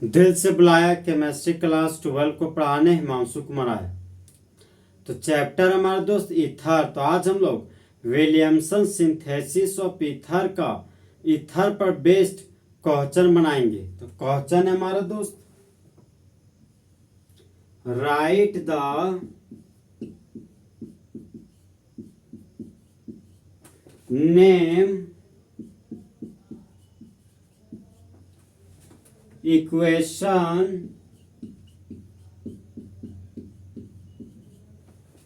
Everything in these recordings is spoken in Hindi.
दिल से बुलाया केमिस्ट्री क्लास 12 को पढ़ाने हिमांशु कुमार आए। तो चैप्टर हमारा दोस्त ईथर। तो आज हम लोग विलियमसन सिंथेसिस ऑफ ईथर का ईथर पर बेस्ड क्वेश्चन बनाएंगे। तो क्वेश्चन है हमारा दोस्त, right the name equation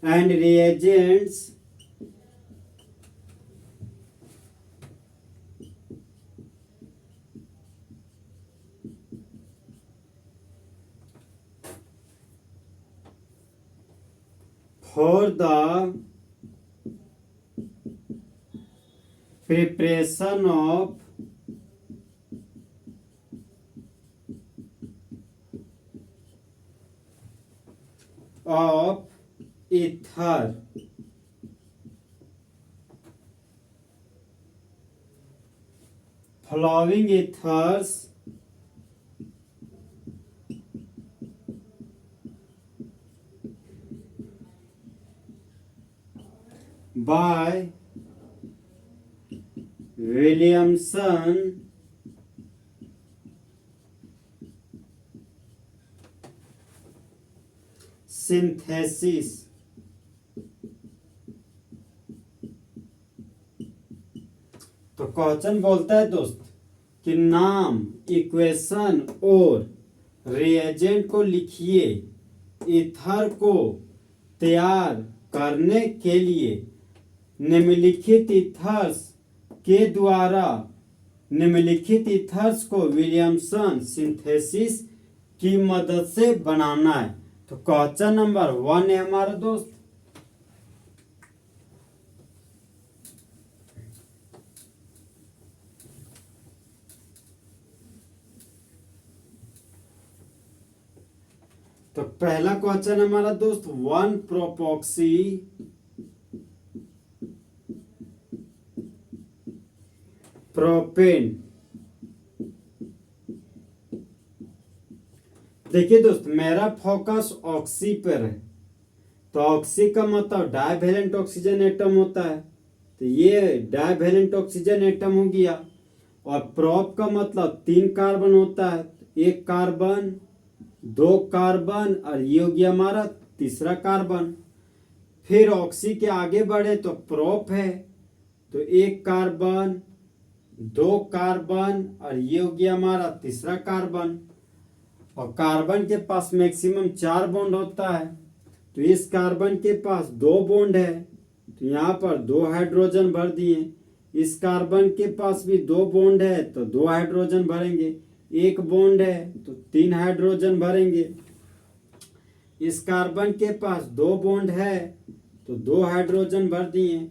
and reagents for the preparation of ether. Following ethers by Williamson synthesis. तो क्वेश्चन बोलता है दोस्त कि नाम, इक्वेशन और रिएजेंट को लिखिए। ईथर को तैयार करने के लिए निम्नलिखित ईथर्स के द्वारा निम्नलिखित ईथर्स को विलियमसन सिंथेसिस की मदद से बनाना है। तो क्वेश्चन नंबर 1 है हमारा दोस्त, तो पहला क्वेश्चन हमारा दोस्त 1 प्रोपोक्सी प्रोपेन। देखिए दोस्त, मेरा फोकस ऑक्सी पर है। तो ऑक्सी का मतलब डाइवैलेंट ऑक्सीजन एटम होता है। तो ये डाइवैलेंट ऑक्सीजन एटम हो गया। और प्रोप का मतलब 3 कार्बन होता है। 1 कार्बन, 2 कार्बन और ये हो गया हमारा तीसरा कार्बन। फिर ऑक्सी के आगे बढ़े तो प्रोप है। तो 1 कार्बन, 2 कार्बन और ये हो गया हमारा तीसरा कार्बन। और कार्बन के पास मैक्सिमम 4 बॉन्ड होता है। तो इस कार्बन के पास 2 बॉन्ड है, तो यहाँ पर 2 हाइड्रोजन भर दिए। इस कार्बन के पास भी 2 बॉन्ड है, तो 2 हाइड्रोजन भरेंगे। 1 बॉन्ड है तो 3 हाइड्रोजन भरेंगे। इस कार्बन के पास 2 बॉन्ड है तो 2 हाइड्रोजन भर दिए।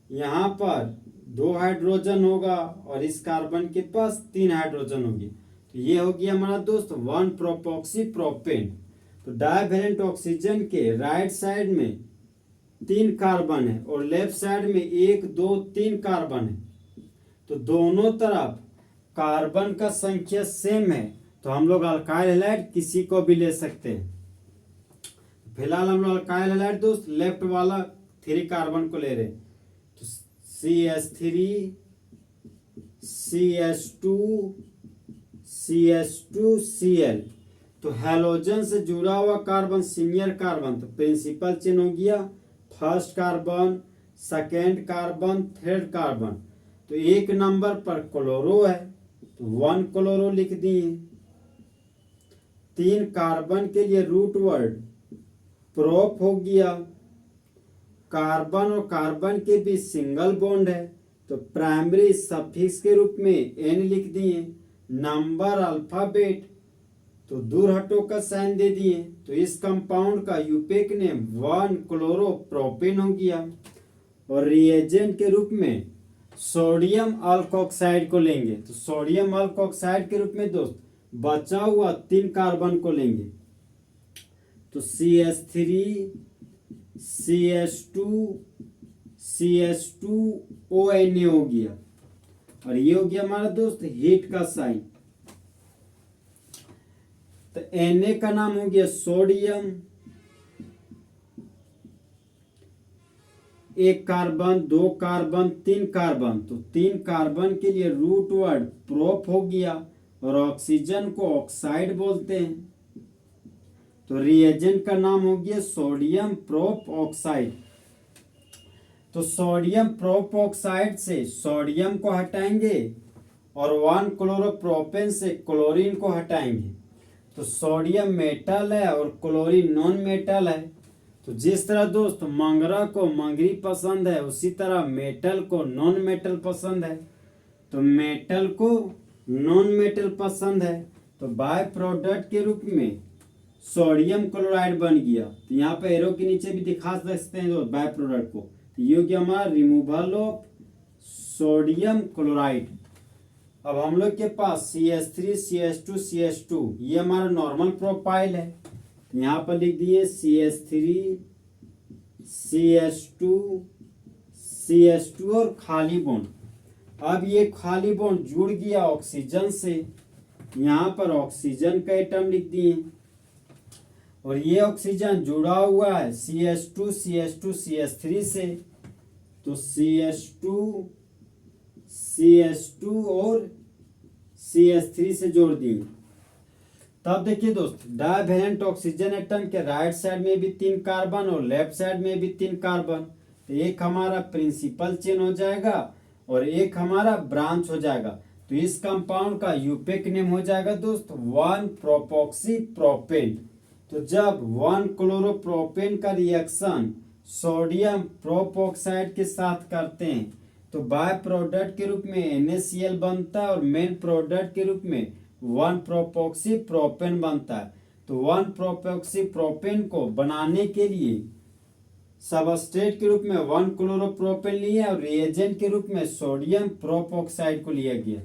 यहाँ पर 2 हाइड्रोजन होगा और इस कार्बन के पास 3 हाइड्रोजन होगी। तो ये हो गया हमारा दोस्त 1 प्रोपोक्सी प्रोपेन। तो डाइवैलेंट ऑक्सीजन के राइट साइड में 3 कार्बन है और लेफ्ट साइड में 1, 2, 3 कार्बन है। तो दोनों तरफ कार्बन का संख्या सेम है। तो हम लोग अल्काइल हैलाइड किसी को भी ले सकते हैं। फिलहाल हम लोग अल्काइल हैलाइड दोस्त लेफ्ट वाला 3 कार्बन को ले रहे हैं। तो CH3 CH2 CH2 Cl। तो हैलोजन से जुड़ा हुआ कार्बन सीनियर कार्बन, तो प्रिंसिपल चेन हो गया first carbon, second carbon, third carbon. तो 1 नंबर पर क्लोरो है तो 1 क्लोरो लिख दिए। 3 कार्बन के लिए रूट वर्ड प्रोप हो गया। कार्बन और कार्बन के बीच सिंगल बॉन्ड है तो प्राइमरी सफिक्स के रूप में N लिख दिए। नंबर अल्फाबेट तो दूर हटो का साइन दे दिए। तो इस कंपाउंड का यूपेक नेम 1 क्लोरो प्रोपेन हो गया। और रिएजेंट के रूप में सोडियम अल्कोक्साइड को लेंगे। तो सोडियम अल्कोक्साइड के रूप में दोस्त बचा हुआ 3 कार्बन को लेंगे। तो CH3 CH2 CH2ONA हो गया। और ये हो गया हमारा दोस्त हीट का साइन। तो Na का नाम हो गया सोडियम, एक कार्बन, दो कार्बन, तीन कार्बन, तो तीन कार्बन के लिए रूट वर्ड प्रोप हो गया, और ऑक्सीजन को ऑक्साइड बोलते हैं। तो रिएजेंट का नाम हो गया सोडियम प्रोप ऑक्साइड। तो सोडियम प्रोप ऑक्साइड से सोडियम को हटाएंगे और 1 क्लोरोप्रोपेन से क्लोरीन को हटाएंगे। तो सोडियम मेटल है और क्लोरीन नॉन मेटल है। तो जिस तरह दोस्त मंगरा को मंगरी पसंद है, उसी तरह मेटल को नॉन मेटल पसंद है। तो मेटल को नॉन मेटल पसंद है, तो बाय प्रोडक्ट के रूप में सोडियम क्लोराइड बन गया। तो यहाँ पे एरो के नीचे भी दिखा सकते हैं दोस्त बाय प्रोडक्ट को। तो ये हो गया हमारा रिमूवल ऑफ सोडियम क्लोराइड। अब हम लोग के पास CH3 CH2 CH2, ये हमारा नॉर्मल प्रोफाइल है। यहाँ पर लिख दिए CH3 CH2 CH2 और खाली बॉन्ड। अब ये खाली बॉन्ड जुड़ गया ऑक्सीजन से, यहाँ पर ऑक्सीजन का एटम लिख दिए, और ये ऑक्सीजन जुड़ा हुआ है CH2 CH2 CH3 से। तो CH2 CH2 और CH3 से जोड़ दिए। तब देखिए दोस्त, डाइवैलेंट ऑक्सीजन एटम के राइट साइड में भी 3 कार्बन और लेफ्ट साइड में भी 3 कार्बन। तो एक हमारा प्रिंसिपल चेन हो जाएगा और एक हमारा ब्रांच हो जाएगा। तो इस कंपाउंड का यूपेक नेम हो जाएगा दोस्त 1 प्रोपॉक्सी प्रोपेन। तो जब 1 क्लोरोप्रोपेन का रिएक्शन सोडियम प्रोपॉक्साइड के साथ करते हैं, तो बाय प्रोडक्ट के रूप में NaCl बनता है और मेन प्रोडक्ट के रूप में 1 प्रोपॉक्सी प्रोपेन बनता है। तो 1 प्रोपॉक्सी प्रोपेन को बनाने के लिए सबस्ट्रेट के रूप में 1 क्लोरोप्रोपेन लिया और रिएजेंट के रूप में सोडियम प्रोपॉक्साइड को लिया गया।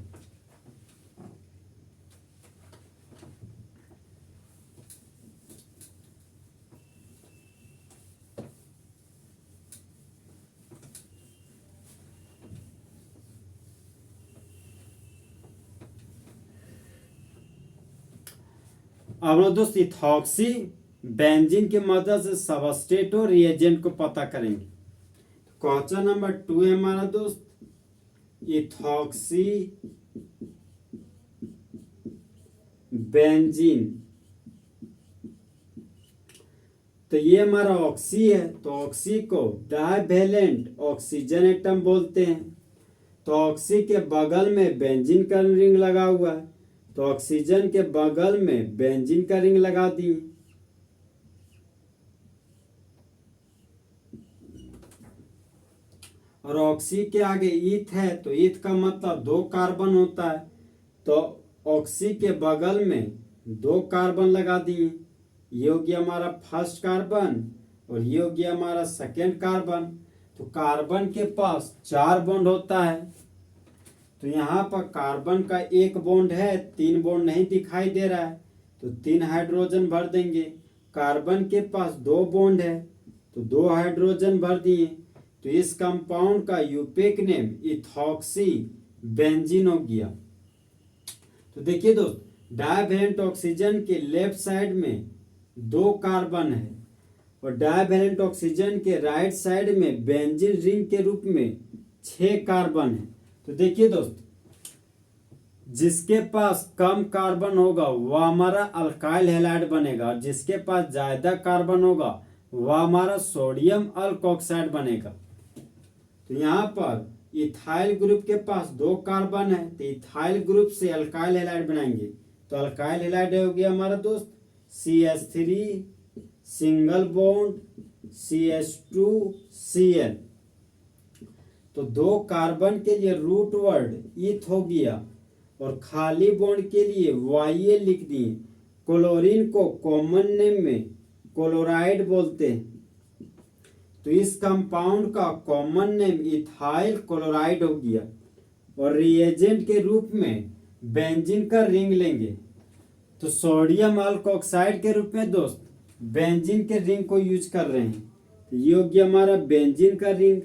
अब लोग दोस्त इथॉक्सी बेंजीन की मदद से सबस्ट्रेट और रिएजेंट को पता करेंगे। क्वेश्चन नंबर 2 है हमारा दोस्त, इथॉक्सी बेंजीन। तो ये हमारा ऑक्सी है, तो ऑक्सी को डाइवैलेंट ऑक्सीजन एटम बोलते हैं। तो ऑक्सी के बगल में बेंजीन का रिंग लगा हुआ है, तो ऑक्सीजन के बगल में बेंजीन का रिंग लगा दी। और ऑक्सी के आगे ईथ है, तो ईथ का मतलब 2 कार्बन होता है। तो ऑक्सी के बगल में 2 कार्बन लगा दिए। ये हो गया हमारा फर्स्ट कार्बन और ये हो गया हमारा सेकेंड कार्बन। तो कार्बन के पास 4 बॉन्ड होता है। तो यहाँ पर कार्बन का 1 बॉन्ड है, 3 बॉन्ड नहीं दिखाई दे रहा है, तो 3 हाइड्रोजन भर देंगे। कार्बन के पास 2 बॉन्ड है, तो 2 हाइड्रोजन भर दिए। तो इस कंपाउंड का यूपेक नेम इथॉक्सी बेंजीन हो गया। तो देखिए दोस्त, डाइवैलेंट ऑक्सीजन के लेफ्ट साइड में 2 कार्बन है और डाइवैलेंट ऑक्सीजन के राइट साइड में बेंजीन रिंग के रूप में 6 कार्बन है। तो देखिए दोस्त, जिसके पास कम कार्बन होगा वह हमारा अल्काइल हैलाइड बनेगा, और जिसके पास ज्यादा कार्बन होगा वह हमारा सोडियम अल्कोक्साइड बनेगा। तो यहाँ पर इथाइल ग्रुप के पास 2 कार्बन है, तो इथाइल ग्रुप से अल्काइल हैलाइड बनाएंगे। तो अल्काइल हैलाइड हो गया हमारा दोस्त CH3 सिंगल बॉन्ड CH2Cl। तो 2 कार्बन के लिए रूट वर्ड ईथ हो गया और खाली बॉन्ड के लिए YA लिख दिए। क्लोरीन को कॉमन नेम में क्लोराइड बोलते हैं। तो इस कंपाउंड का कॉमन नेम इथाइल क्लोराइड हो गया, और रिएजेंट के रूप में बेंजीन का रिंग लेंगे। तो सोडियम अल्कोक्साइड के रूप में दोस्त बेंजीन के रिंग को यूज कर रहे हैं। तो ये हो गया हमारा बेंजीन का रिंग,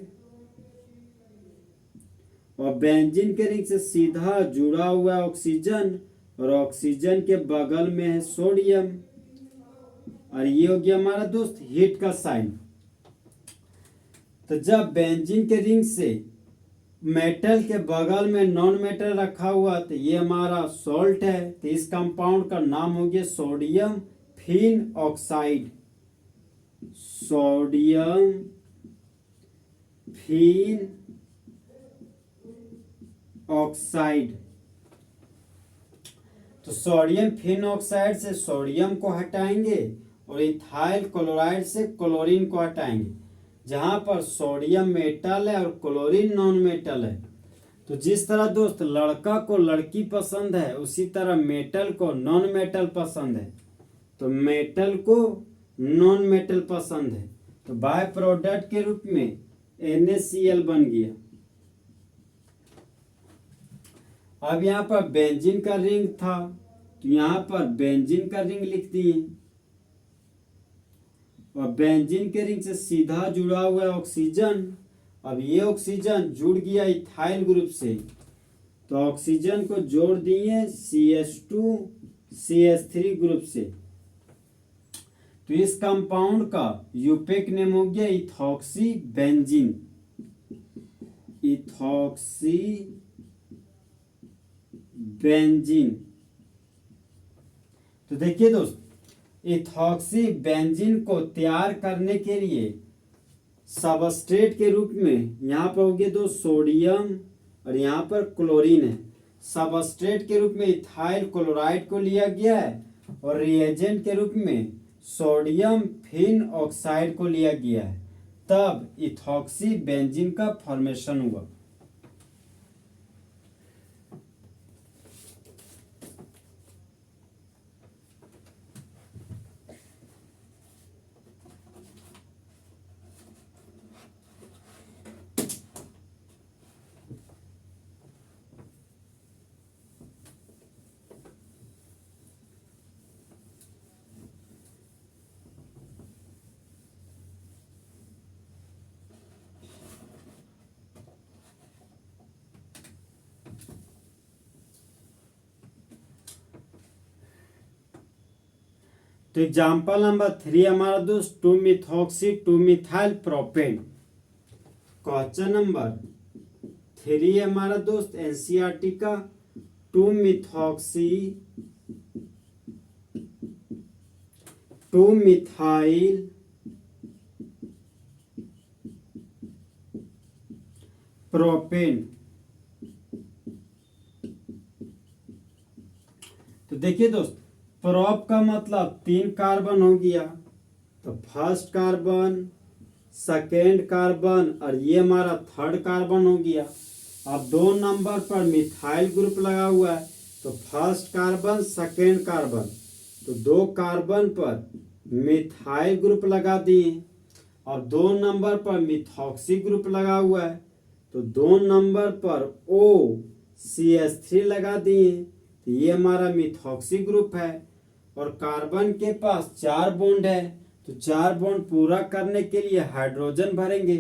और बेंजीन के रिंग से सीधा जुड़ा हुआ ऑक्सीजन और ऑक्सीजन के बगल में है सोडियम, और ये हो गया हमारा दोस्त हीट का साइन। तो जब बेंजीन के रिंग से मेटल के बगल में नॉन मेटल रखा हुआ तो ये हमारा सॉल्ट है, तो इस कंपाउंड का नाम हो गया sodium phenoxide. Sodium phenoxide. तो सोडियम फिन ऑक्साइड से सोडियम को हटाएंगे और इथाइल क्लोराइड से क्लोरीन को हटाएंगे। जहां पर सोडियम मेटल है और क्लोरीन नॉन मेटल है, तो जिस तरह दोस्त लड़का को लड़की पसंद है उसी तरह मेटल को नॉन मेटल पसंद है, तो मेटल को नॉन मेटल पसंद है, तो बाय प्रोडक्ट के रूप में NaCl बन गया। अब यहाँ पर बेंजीन का रिंग था, तो यहाँ पर बेंजीन का रिंग लिख दिए, और बेंजीन के रिंग से सीधा जुड़ा हुआ है ऑक्सीजन। अब ये ऑक्सीजन जुड़ गया इथाइल ग्रुप से, तो ऑक्सीजन को जोड़ दिए CH2 CH3 ग्रुप से। तो इस कंपाउंड का यूपेक नेम हो गया इथॉक्सी बेंजीन। Ethoxy benzene. तो देखिए दोस्त, इथॉक्सी बेंजीन को तैयार करने के लिए सबस्ट्रेट के रूप में यहाँ पर हो गए दो सोडियम और यहाँ पर क्लोरीन है। सबस्ट्रेट के रूप में इथाइल क्लोराइड को लिया गया है और रिएजेंट के रूप में सोडियम फिन ऑक्साइड को लिया गया है, तब इथॉक्सी बेंजीन का फॉर्मेशन हुआ। तो एग्जाम्पल नंबर 3 हमारा दोस्त 2-मिथॉक्सी 2-मिथाइल प्रोपेन। क्वेश्चन नंबर 3 हमारा दोस्त एनसीईआरटी का 2-मिथॉक्सी 2-मिथाइल प्रोपेन। तो देखिए दोस्त, प्रोप का मतलब 3 कार्बन हो गया, तो फर्स्ट कार्बन, सेकेंड कार्बन और ये हमारा थर्ड कार्बन हो गया। अब 2 नंबर पर मिथाइल ग्रुप लगा हुआ है, तो फर्स्ट कार्बन सेकेंड कार्बन, तो 2 कार्बन पर मिथाइल ग्रुप लगा दिए। अब 2 नंबर पर मिथॉक्सी ग्रुप लगा हुआ है, तो 2 नंबर पर OCH3 लगा दिए, तो ये हमारा मिथॉक्सी ग्रुप है। और कार्बन के पास 4 बॉन्ड है, तो 4 बॉन्ड पूरा करने के लिए हाइड्रोजन भरेंगे।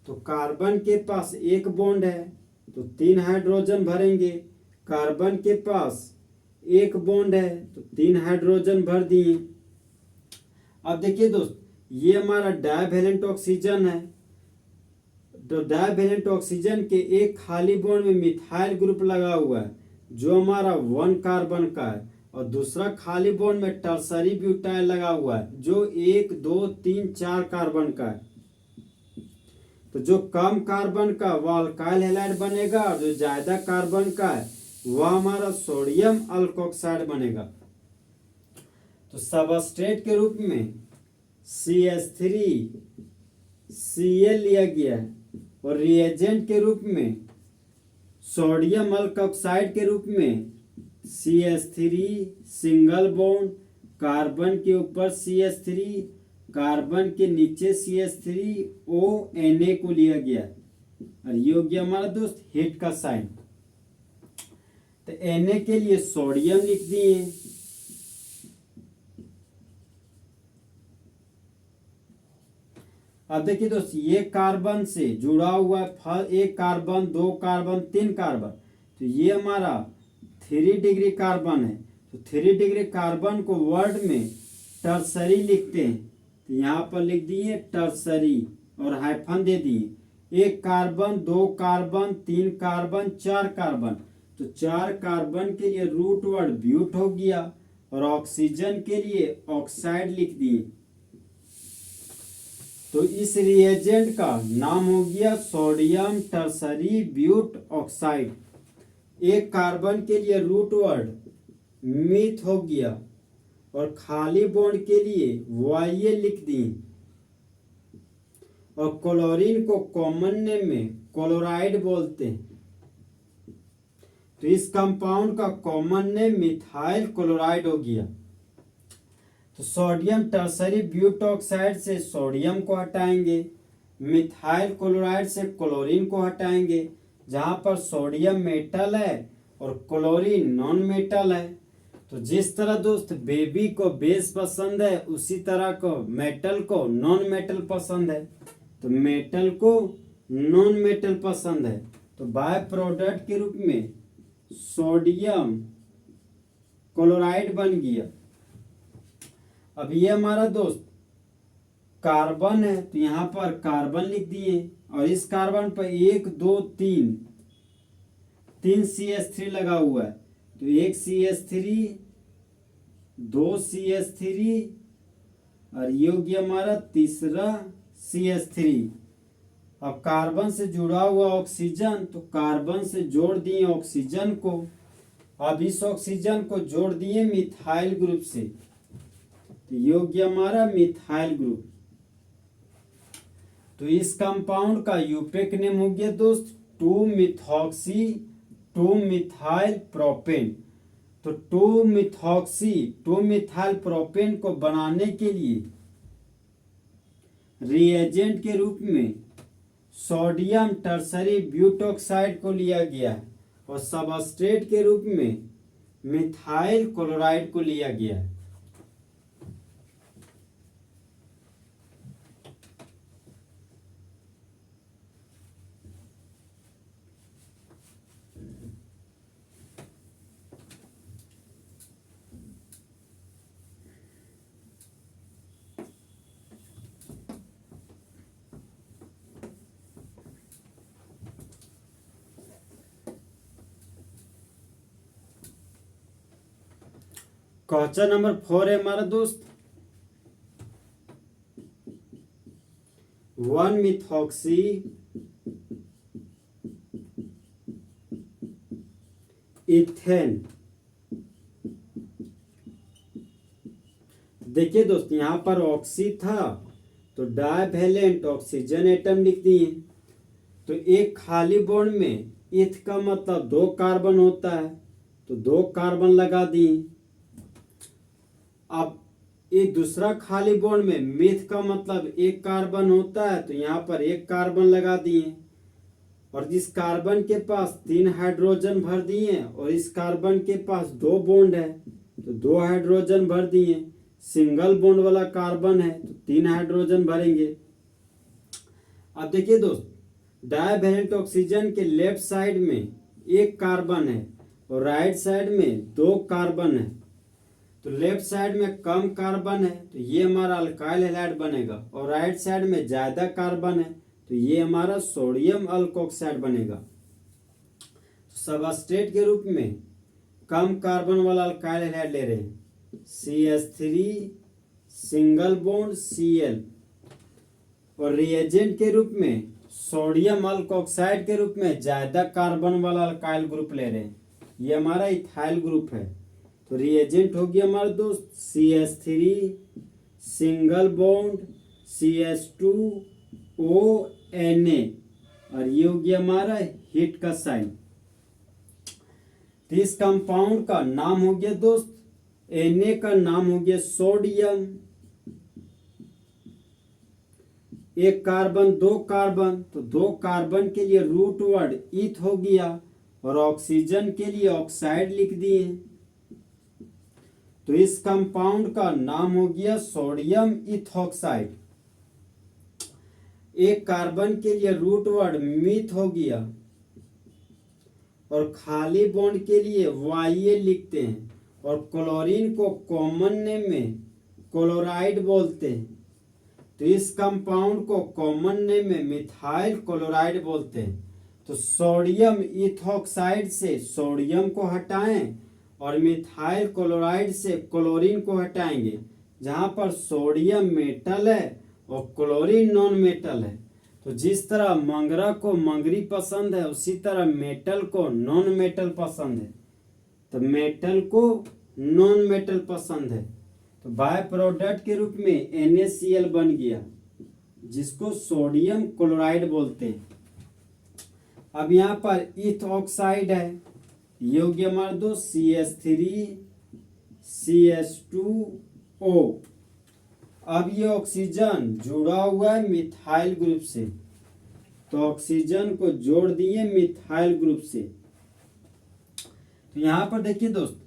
तो कार्बन के पास 1 बॉन्ड है, तो 3 हाइड्रोजन भरेंगे। कार्बन के पास 1 बॉन्ड है, तो 3 हाइड्रोजन भर दिए। अब देखिए दोस्त, ये हमारा डाइवैलेंट ऑक्सीजन है, तो डाइवैलेंट ऑक्सीजन के एक खाली बॉन्ड में मिथाइल ग्रुप लगा हुआ है जो हमारा 1 कार्बन का है, और दूसरा खाली बॉन्ड में टर्सरी ब्यूटाइल लगा हुआ है जो 1 2 3 4 कार्बन का है। तो जो कम कार्बन का वह अल्काइल हैलाइड बनेगा, और जो ज्यादा कार्बन का है वह हमारा सोडियम अल्कोक्साइड बनेगा। तो सबस्ट्रेट के रूप में CH3 Cl लिया गया है, और रिएजेंट के रूप में सोडियम अल्कोक्साइड के रूप में CH3 सिंगल बॉन्ड, कार्बन के ऊपर CH3, कार्बन के नीचे CH3 O Na को लिया गया, और ये हो गया हमारा दोस्त हीट का साइन। तो Na के लिए सोडियम लिख दिए, अब देखिए दोस्त, ये कार्बन से जुड़ा हुआ है, 1 कार्बन 2 कार्बन 3 कार्बन, तो ये हमारा 3 डिग्री कार्बन है, तो 3 डिग्री कार्बन को वर्ड में टर्सरी लिखते हैं, तो यहाँ पर लिख दिए टर्सरी और हाइफन दे दिए। 1 कार्बन, 2 कार्बन, 3 कार्बन, 4 कार्बन, तो 4 कार्बन के लिए रूट वर्ड ब्यूट हो गया और ऑक्सीजन के लिए ऑक्साइड लिख दिए। तो इस रिएजेंट का नाम हो गया sodium tertiary butoxide. 1 carbon के लिए रूट वर्ड मीथ हो गया और खाली बॉन्ड के लिए वाई लिख दिए और क्लोरीन को कॉमन नेम में क्लोराइड बोलते हैं, तो इस कंपाउंड का कॉमन नेम मिथाइल क्लोराइड हो गया। तो सोडियम टर्सरी ब्यूट ऑक्साइड से सोडियम को हटाएंगे, मिथाइल क्लोराइड से क्लोरीन को हटाएंगे, जहां पर सोडियम मेटल है और क्लोरीन नॉन मेटल है। तो जिस तरह दोस्त बेबी को बेस पसंद है, उसी तरह को मेटल को नॉन मेटल पसंद है, तो मेटल को नॉन मेटल पसंद है, तो बाय प्रोडक्ट के रूप में सोडियम क्लोराइड बन गया। अब ये हमारा दोस्त कार्बन है, तो यहाँ पर कार्बन लिख दिए और इस कार्बन पर 1 2 3 CH3 लगा हुआ है, तो 1 CH3, 2 CH3 और ये हो गया हमारा तीसरा CH3। अब कार्बन से जुड़ा हुआ ऑक्सीजन, तो कार्बन से जोड़ दिए ऑक्सीजन को, अब इस ऑक्सीजन को जोड़ दिए मिथाइल ग्रुप से, तो ये हो गया हमारा मिथाइल ग्रुप। तो इस कंपाउंड का यूपेक नेम हो गया दोस्त 2-मिथॉक्सी 2-मिथाइल प्रोपेन। तो 2-मिथॉक्सी 2-मिथाइल प्रोपेन को बनाने के लिए रिएजेंट के रूप में सोडियम टर्सरी ब्यूटॉक्साइड को लिया गया है और सबस्ट्रेट के रूप में मिथाइल क्लोराइड को लिया गया है। क्वेश्चन नंबर 4 है हमारा दोस्त 1-मिथॉक्सी इथेन। देखिए दोस्त यहाँ पर ऑक्सी था तो डाइवैलेंट ऑक्सीजन एटम लिख दिए, तो एक खाली बॉन्ड में इथ का मतलब 2 कार्बन होता है, तो 2 कार्बन लगा दिए। अब एक दूसरा खाली बॉन्ड में मिथ का मतलब 1 कार्बन होता है, तो यहाँ पर 1 कार्बन लगा दिए और जिस कार्बन के पास 3 हाइड्रोजन भर दिए और इस कार्बन के पास 2 बॉन्ड है, तो 2 हाइड्रोजन भर दिए। सिंगल बॉन्ड वाला कार्बन है तो 3 हाइड्रोजन भरेंगे। अब देखिए दोस्त डाइवैलेंट ऑक्सीजन के लेफ्ट साइड में 1 कार्बन है और राइट साइड में 2 कार्बन है, तो लेफ्ट साइड में कम कार्बन है तो ये हमारा अल्काइल हैलाइड बनेगा और राइट साइड में ज्यादा कार्बन है तो ये हमारा सोडियम अल्कोक्साइड बनेगा। तो सबस्ट्रेट के रूप में कम कार्बन वाला अल्काइल हैलाइड ले रहे हैं CH3 सिंगल बॉन्ड Cl और रिएजेंट के रूप में सोडियम अल्कोक्साइड के रूप में ज्यादा कार्बन वाला अल्काइल ग्रुप ले रहे हैं, ये हमारा इथाइल ग्रुप है। तो रिएजेंट हो गया हमारा दोस्त CH3 single bond CH2 ONA और ये हो गया हमारा हीट का साइन। तो इस कंपाउंड का नाम हो गया दोस्त Na का नाम हो गया सोडियम, 1 कार्बन 2 कार्बन, तो 2 कार्बन के लिए रूट वर्ड ईथ हो गया और ऑक्सीजन के लिए ऑक्साइड लिख दिए। तो इस कंपाउंड का नाम हो गया सोडियम इथॉक्साइड। 1 कार्बन के लिए रूट वर्ड मीथ हो गया और खाली बॉन्ड के लिए YA लिखते हैं, और क्लोरीन को कॉमन नेम में क्लोराइड बोलते हैं। तो इस कंपाउंड को कॉमन नेम में मिथाइल क्लोराइड बोलते हैं। तो सोडियम इथॉक्साइड से सोडियम को हटाएं और मिथाइल क्लोराइड से क्लोरीन को हटाएंगे। जहां पर सोडियम मेटल है और क्लोरीन नॉन मेटल है। तो जिस तरह मंगरा को मंगरी पसंद है, उसी तरह मेटल को नॉन मेटल पसंद है। तो मेटल को नॉन मेटल पसंद है, तो बाय प्रोडक्ट के रूप में NaCl बन गया, जिसको सोडियम क्लोराइड बोलते हैं। अब यहाँ पर ईथ ऑक्साइड है, ये हो गया हमारा दोस्त CH3 CH2O। अब ये ऑक्सीजन जुड़ा हुआ है मिथाइल ग्रुप से, तो ऑक्सीजन को जोड़ दिए मिथाइल ग्रुप से। तो यहाँ पर देखिए दोस्त,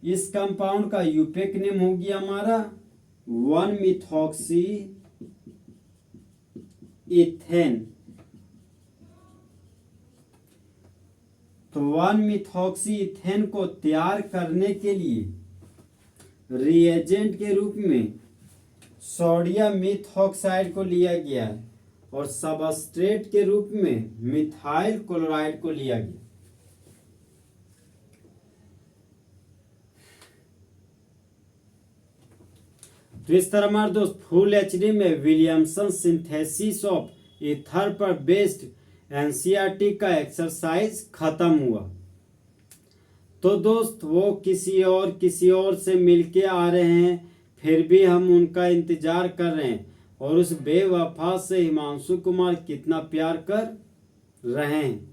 इस कंपाउंड का यूपेक नेम हो गया हमारा 1-मिथॉक्सी इथेन। तो 1-मिथॉक्सी इथेन को तैयार करने के लिए रिएजेंट के रूप में सोडियम मिथॉक्साइड को लिया गया है और सबस्ट्रेट के रूप में मिथाइल क्लोराइड को लिया गया। तो इस तरह हमारे दोस्त फुल एचडी में विलियमसन सिंथेसिस ऑफ ईथर पर बेस्ड NCERT का एक्सरसाइज खत्म हुआ। तो दोस्त वो किसी और से मिलके आ रहे हैं, फिर भी हम उनका इंतजार कर रहे हैं, और उस बेवफा से हिमांशु कुमार कितना प्यार कर रहे हैं।